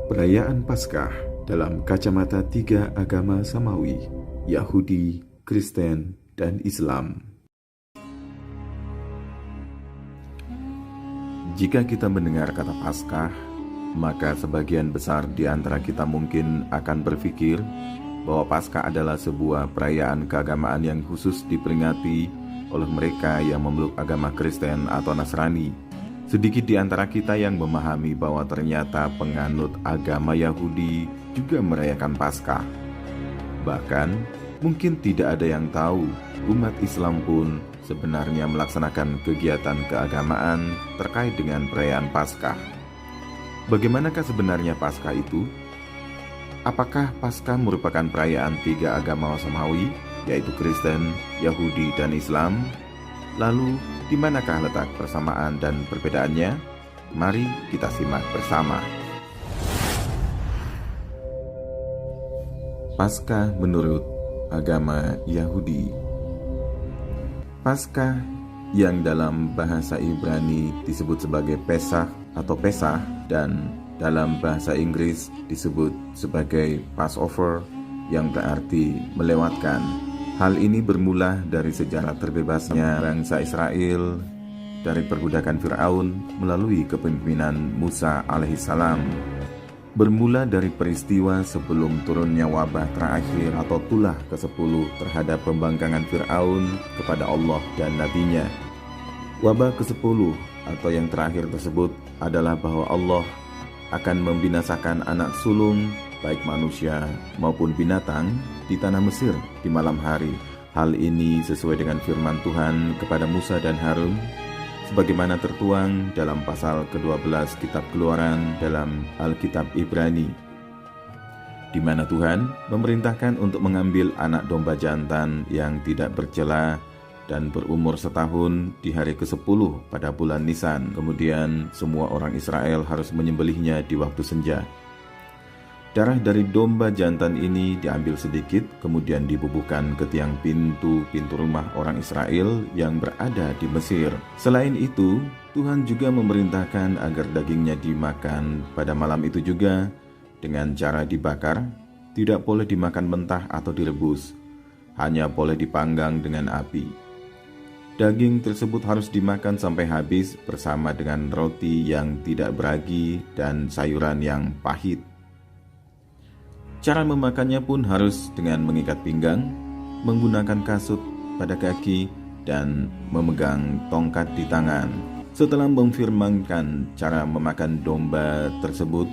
Perayaan Paskah dalam kacamata tiga agama samawi, Yahudi, Kristen, dan Islam. Jika kita mendengar kata Paskah, maka sebagian besar di antara kita mungkin akan berpikir bahwa Paskah adalah sebuah perayaan keagamaan yang khusus diperingati oleh mereka yang memeluk agama Kristen atau Nasrani. Sedikit di antara kita yang memahami bahwa ternyata penganut agama Yahudi juga merayakan Paskah. Bahkan, mungkin tidak ada yang tahu umat Islam pun sebenarnya melaksanakan kegiatan keagamaan terkait dengan perayaan Paskah. Bagaimanakah sebenarnya Paskah itu? Apakah Paskah merupakan perayaan tiga agama samawi, yaitu Kristen, Yahudi, dan Islam? Lalu, di manakah letak persamaan dan perbedaannya? Mari kita simak bersama. Paskah menurut agama Yahudi. Paskah yang dalam bahasa Ibrani disebut sebagai Pesach atau Pesah dan dalam bahasa Inggris disebut sebagai Passover yang berarti melewatkan. Hal ini bermula dari sejarah terbebasnya bangsa Israel dari perbudakan Fir'aun melalui kepemimpinan Musa alaihissalam. Bermula dari peristiwa sebelum turunnya wabah terakhir atau tulah ke-10 terhadap pembangkangan Fir'aun kepada Allah dan nabinya. Wabah ke-10 atau yang terakhir tersebut adalah bahwa Allah akan membinasakan anak sulung baik manusia maupun binatang di tanah Mesir di malam hari. Hal ini sesuai dengan firman Tuhan kepada Musa dan Harun sebagaimana tertuang dalam pasal ke-12 kitab Keluaran dalam Alkitab Ibrani, di mana Tuhan memerintahkan untuk mengambil anak domba jantan yang tidak bercela dan berumur setahun di hari ke-10 pada bulan Nisan. Kemudian semua orang Israel harus menyembelihnya di waktu senja. Darah dari domba jantan ini diambil sedikit, kemudian dibubuhkan ke tiang pintu rumah orang Israel yang berada di Mesir. Selain itu, Tuhan juga memerintahkan agar dagingnya dimakan pada malam itu juga dengan cara dibakar, tidak boleh dimakan mentah atau direbus, hanya boleh dipanggang dengan api. Daging tersebut harus dimakan sampai habis bersama dengan roti yang tidak beragi dan sayuran yang pahit. Cara memakannya pun harus dengan mengikat pinggang, menggunakan kasut pada kaki, dan memegang tongkat di tangan. Setelah memfirmankan cara memakan domba tersebut,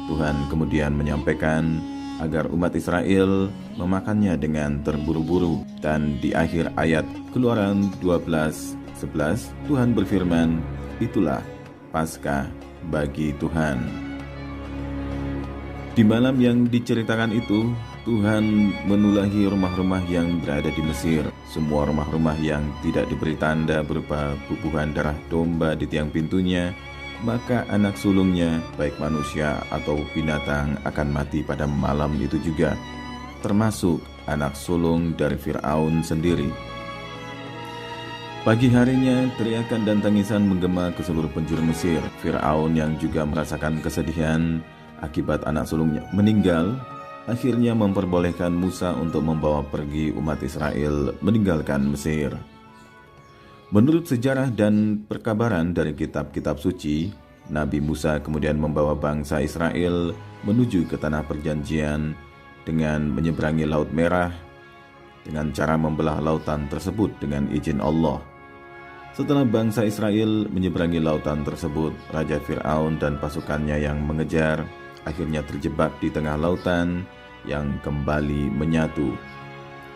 Tuhan kemudian menyampaikan agar umat Israel memakannya dengan terburu-buru. Dan di akhir ayat Keluaran 12:11, Tuhan berfirman, "Itulah Paskah bagi Tuhan." Di malam yang diceritakan itu, Tuhan menulahi rumah-rumah yang berada di Mesir. Semua rumah-rumah yang tidak diberi tanda berupa bubuhan darah domba di tiang pintunya, maka anak sulungnya, baik manusia atau binatang, akan mati pada malam itu juga, termasuk anak sulung dari Fir'aun sendiri. Pagi harinya, teriakan dan tangisan menggema ke seluruh penjuru Mesir. Fir'aun yang juga merasakan kesedihan akibat anak sulungnya meninggal, akhirnya memperbolehkan Musa untuk membawa pergi umat Israel meninggalkan Mesir. Menurut sejarah dan perkabaran dari kitab-kitab suci, Nabi Musa kemudian membawa bangsa Israel menuju ke tanah perjanjian dengan menyeberangi Laut Merah dengan cara membelah lautan tersebut dengan izin Allah. Setelah bangsa Israel menyeberangi lautan tersebut, Raja Fir'aun dan pasukannya yang mengejar akhirnya terjebak di tengah lautan yang kembali menyatu.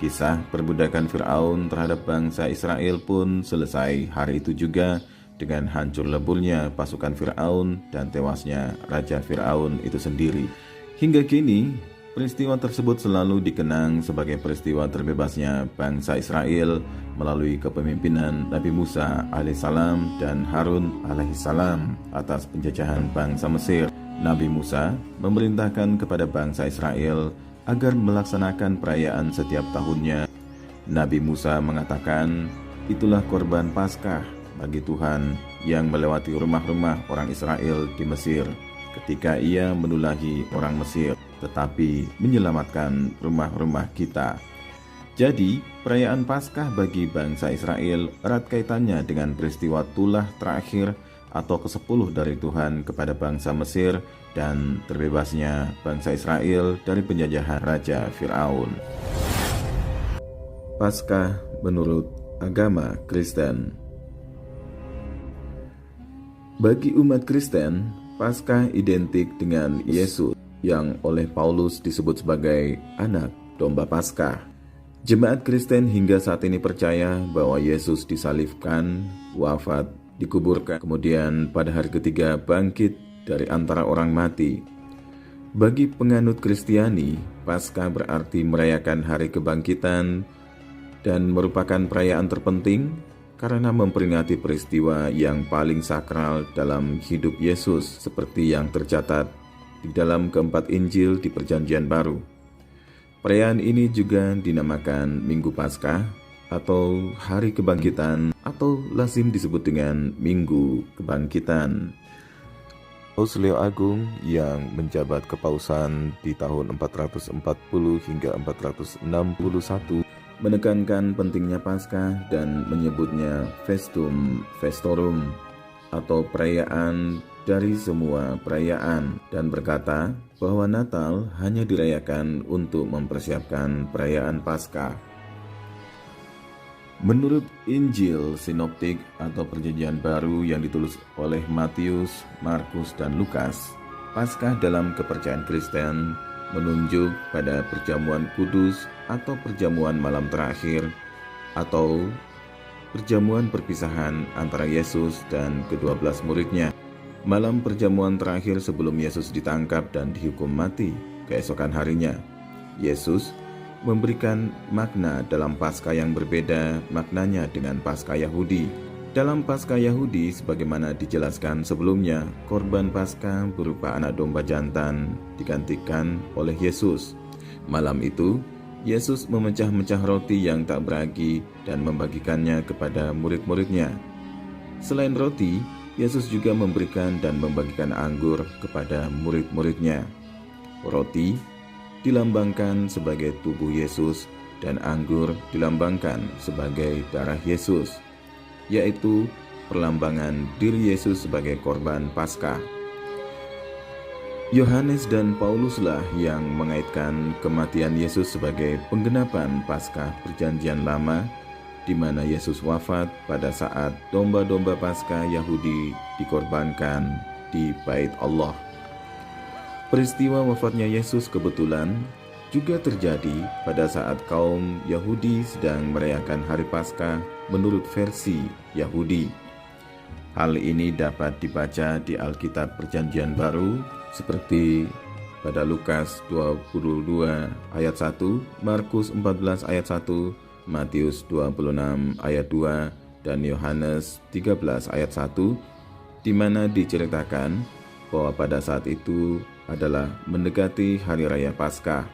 Kisah perbudakan Fir'aun terhadap bangsa Israel pun selesai hari itu juga dengan hancur leburnya pasukan Fir'aun dan tewasnya Raja Fir'aun itu sendiri. Hingga kini, peristiwa tersebut selalu dikenang sebagai peristiwa terbebasnya bangsa Israel melalui kepemimpinan Nabi Musa alaihissalam dan Harun alaihissalam atas penjajahan bangsa Mesir. Nabi Musa memerintahkan kepada bangsa Israel agar melaksanakan perayaan setiap tahunnya. Nabi Musa mengatakan, "Itulah korban Paskah bagi Tuhan yang melewati rumah-rumah orang Israel di Mesir. ketika ia menulahi orang Mesir, tetapi menyelamatkan rumah-rumah kita. Jadi, perayaan Paskah bagi bangsa Israel erat kaitannya dengan peristiwa tulah terakhir atau ke-10 dari Tuhan kepada bangsa Mesir dan terbebasnya bangsa Israel dari penjajahan Raja Firaun. Paskah menurut agama Kristen. Bagi umat Kristen, Paskah identik dengan Yesus yang oleh Paulus disebut sebagai anak domba Paskah. Jemaat Kristen hingga saat ini percaya bahwa Yesus disalibkan, wafat, dikuburkan, kemudian pada hari ketiga bangkit dari antara orang mati. Bagi penganut Kristiani, Paskah berarti merayakan hari kebangkitan dan merupakan perayaan terpenting karena memperingati peristiwa yang paling sakral dalam hidup Yesus seperti yang tercatat di dalam keempat Injil di Perjanjian Baru. Perayaan ini juga dinamakan Minggu Paskah atau Hari Kebangkitan atau lazim disebut dengan Minggu Kebangkitan. Paus Leo Agung yang menjabat kepausan di tahun 440 hingga 461 menekankan pentingnya Paskah dan menyebutnya Festum Festorum atau perayaan dari semua perayaan, dan berkata bahwa Natal hanya dirayakan untuk mempersiapkan perayaan Paskah. Menurut Injil Sinoptik atau Perjanjian Baru yang ditulis oleh Matius, Markus, dan Lukas, Paskah dalam kepercayaan Kristen menunjuk pada perjamuan kudus atau perjamuan malam terakhir atau perjamuan perpisahan antara Yesus dan ke-12 muridnya. Malam perjamuan terakhir sebelum Yesus ditangkap dan dihukum mati keesokan harinya, Yesus memberikan makna dalam Paskah yang berbeda maknanya dengan Paskah Yahudi. Dalam Paskah Yahudi, sebagaimana dijelaskan sebelumnya, korban Paskah berupa anak domba jantan digantikan oleh Yesus. Malam itu, Yesus memecah-mecah roti yang tak beragi dan membagikannya kepada murid-muridnya. Selain roti, Yesus juga memberikan dan membagikan anggur kepada murid-muridnya. Roti dilambangkan sebagai tubuh Yesus dan anggur dilambangkan sebagai darah Yesus, yaitu perlambangan diri Yesus sebagai korban Paskah. Yohanes dan Pauluslah yang mengaitkan kematian Yesus sebagai penggenapan Paskah Perjanjian Lama, di mana Yesus wafat pada saat domba-domba Paskah Yahudi dikorbankan di Bait Allah. Peristiwa wafatnya Yesus kebetulan juga terjadi pada saat kaum Yahudi sedang merayakan hari Paskah menurut versi Yahudi. Hal ini dapat dibaca di Alkitab Perjanjian Baru seperti pada Lukas 22 ayat 1, Markus 14 ayat 1, Matius 26 ayat 2, dan Yohanes 13 ayat 1, di mana diceritakan bahwa pada saat itu adalah mendekati hari raya Paskah.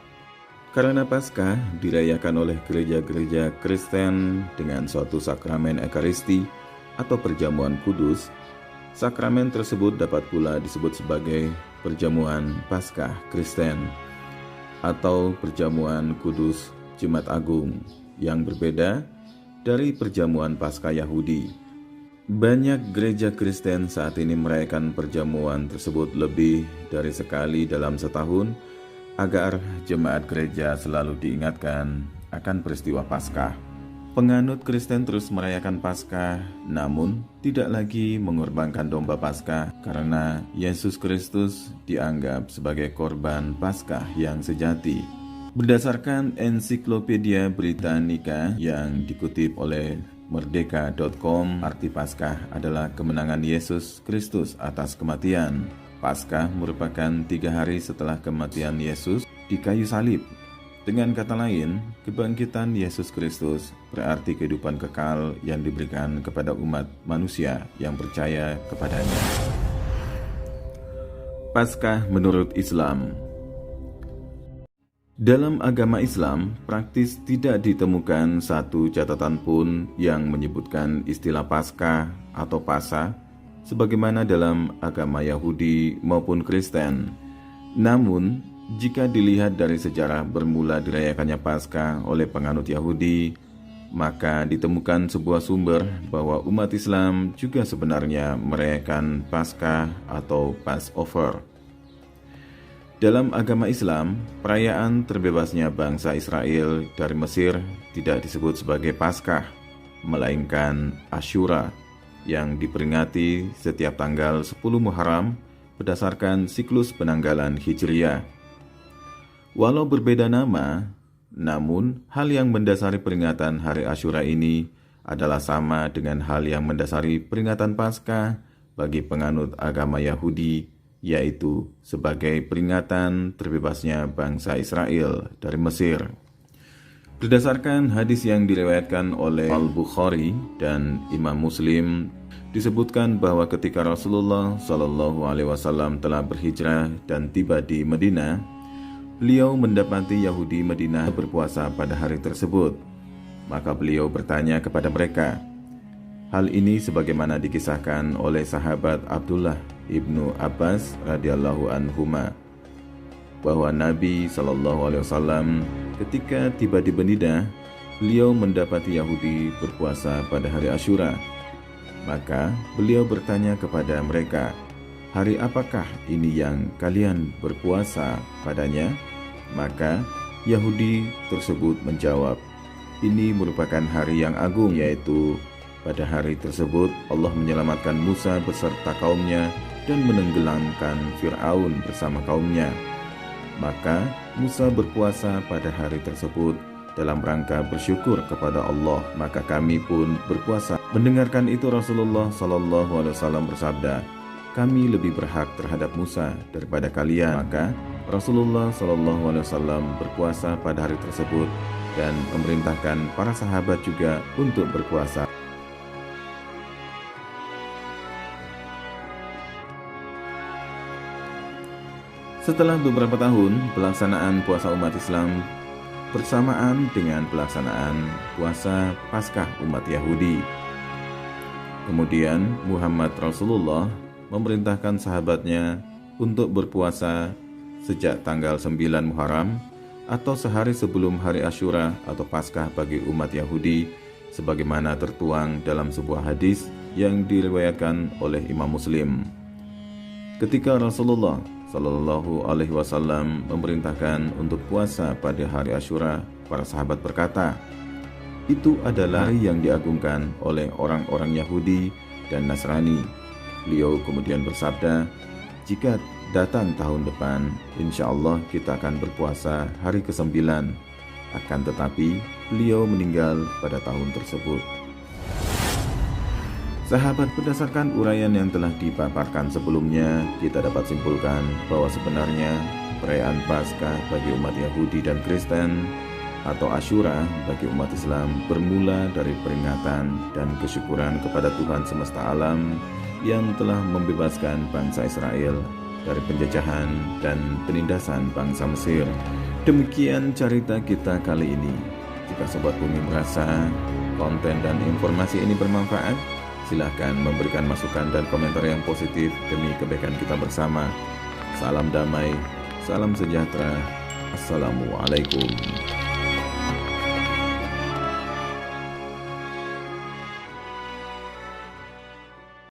Karena Paskah dirayakan oleh gereja-gereja Kristen dengan suatu sakramen Ekaristi atau perjamuan kudus, sakramen tersebut dapat pula disebut sebagai perjamuan Paskah Kristen atau perjamuan kudus Jumat Agung, yang berbeda dari perjamuan Paskah Yahudi. Banyak gereja Kristen saat ini merayakan perjamuan tersebut lebih dari sekali dalam setahun agar jemaat gereja selalu diingatkan akan peristiwa Paskah. Penganut Kristen terus merayakan Paskah, namun tidak lagi mengorbankan domba Paskah karena Yesus Kristus dianggap sebagai korban Paskah yang sejati. Berdasarkan Ensiklopedia Britannica yang dikutip oleh Merdeka.com, arti Paskah adalah kemenangan Yesus Kristus atas kematian. Paskah merupakan 3 hari setelah kematian Yesus di kayu salib. Dengan kata lain, kebangkitan Yesus Kristus berarti kehidupan kekal yang diberikan kepada umat manusia yang percaya kepadanya. Paskah menurut Islam. Dalam agama Islam, praktis tidak ditemukan satu catatan pun yang menyebutkan istilah Paskah atau Pasa sebagaimana dalam agama Yahudi maupun Kristen. Namun, jika dilihat dari sejarah bermula dirayakannya Paskah oleh penganut Yahudi, maka ditemukan sebuah sumber bahwa umat Islam juga sebenarnya merayakan Paskah atau Passover. Dalam agama Islam, perayaan terbebasnya bangsa Israel dari Mesir tidak disebut sebagai Paskah, melainkan Asyura, yang diperingati setiap tanggal 10 Muharram berdasarkan siklus penanggalan Hijriyah. Walau berbeda nama, namun hal yang mendasari peringatan hari Asyura ini adalah sama dengan hal yang mendasari peringatan Paskah bagi penganut agama Yahudi, yaitu sebagai peringatan terbebasnya bangsa Israel dari Mesir. Berdasarkan hadis yang diriwayatkan oleh Al-Bukhari dan Imam Muslim, disebutkan bahwa ketika Rasulullah Shallallahu Alaihi Wasallam telah berhijrah dan tiba di Madinah, beliau mendapati Yahudi Madinah berpuasa pada hari tersebut. Maka beliau bertanya kepada mereka. Hal ini sebagaimana dikisahkan oleh sahabat Abdullah ibnu Abbas radhiyallahu anhuma, bahwa Nabi Shallallahu Alaihi Wasallam ketika tiba di Madinah, beliau mendapati Yahudi berpuasa pada hari Asyura. Maka beliau bertanya kepada mereka, hari apakah ini yang kalian berpuasa padanya? Maka Yahudi tersebut menjawab, ini merupakan hari yang agung, yaitu pada hari tersebut Allah menyelamatkan Musa beserta kaumnya dan menenggelamkan Fir'aun bersama kaumnya. Maka Musa berpuasa pada hari tersebut dalam rangka bersyukur kepada Allah, maka kami pun berpuasa. Mendengarkan itu Rasulullah Shallallahu Alaihi Wasallam bersabda, kami lebih berhak terhadap Musa daripada kalian. Maka Rasulullah Shallallahu Alaihi Wasallam berpuasa pada hari tersebut dan memerintahkan para sahabat juga untuk berpuasa. Setelah beberapa tahun pelaksanaan puasa umat Islam bersamaan dengan pelaksanaan puasa Paskah umat Yahudi, kemudian Muhammad Rasulullah memerintahkan sahabatnya untuk berpuasa sejak tanggal 9 Muharram atau sehari sebelum hari Asyura atau Paskah bagi umat Yahudi, sebagaimana tertuang dalam sebuah hadis yang diriwayatkan oleh Imam Muslim. Ketika Rasulullah Shallallahu Alaihi Wasallam memerintahkan untuk puasa pada hari Asyura, para sahabat berkata, itu adalah hari yang diagungkan oleh orang-orang Yahudi dan Nasrani. Beliau kemudian bersabda, jika datang tahun depan, insya Allah kita akan berpuasa hari ke-9. Akan tetapi, beliau meninggal pada tahun tersebut. Sahabat, berdasarkan uraian yang telah dipaparkan sebelumnya, kita dapat simpulkan bahwa sebenarnya perayaan Paskah bagi umat Yahudi dan Kristen atau Asyura bagi umat Islam bermula dari peringatan dan kesyukuran kepada Tuhan semesta alam yang telah membebaskan bangsa Israel dari penjajahan dan penindasan bangsa Mesir. Demikian cerita kita kali ini. Jika Sobat Bumi merasa konten dan informasi ini bermanfaat, silahkan memberikan masukan dan komentar yang positif demi kebaikan kita bersama. Salam damai, salam sejahtera. Assalamualaikum.